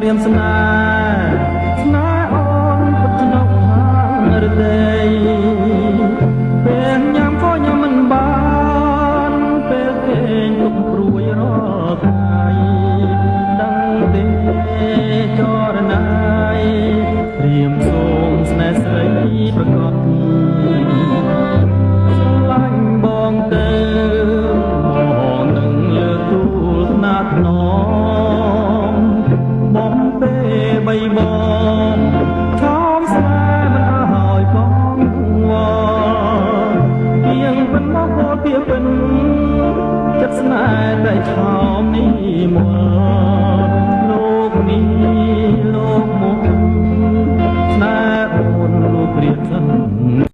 រៀមស្នេហ៍ស្នេហ៍អូនពុតក្នុងហាងរទេយពេលញ៉ាំក៏ញ៉ាំមិនបានពេលគេងទុកព្រួយរាល់ថ្ងៃដឹងទេចរណាយរៀមសូមស្នេហ៍ស្រីប្រកបឡាញ់បងទៅមកនឹងលើទូលណាត់ណងបំពេលបីបងថោមស្នេហ៍មិនអើយបងវល់ទៀងមិនមកពោលពីពិនចិត្តស្នេហ៍តែថោមនេះមកលោកនេះលោកមកស្នេហ៍អូនលោកព្រាបសិន